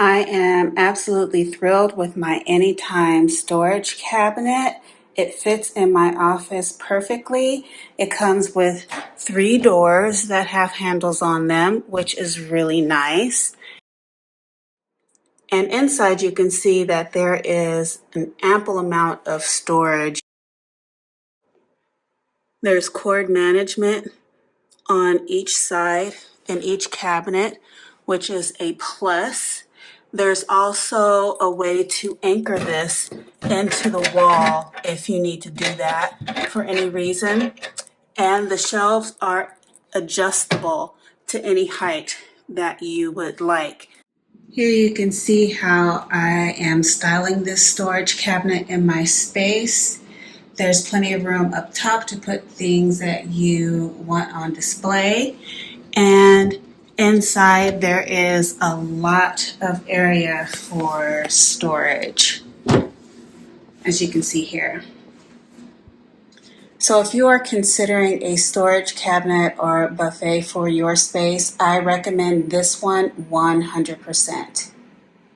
I am absolutely thrilled with my Anytime storage cabinet. It fits in my office perfectly. It comes with 3 doors that have handles on them, which is really nice. And inside you can see that there is an ample amount of storage. There's cord management on each side in each cabinet, which is a plus. There's also a way to anchor this into the wall if you need to do that for any reason. And the shelves are adjustable to any height that you would like. Here you can see how I am styling this storage cabinet in my space. There's plenty of room up top to put things that you want on display. And inside there is a lot of area for storage, as you can see here. So if you are considering a storage cabinet or buffet for your space, I recommend this one 100%.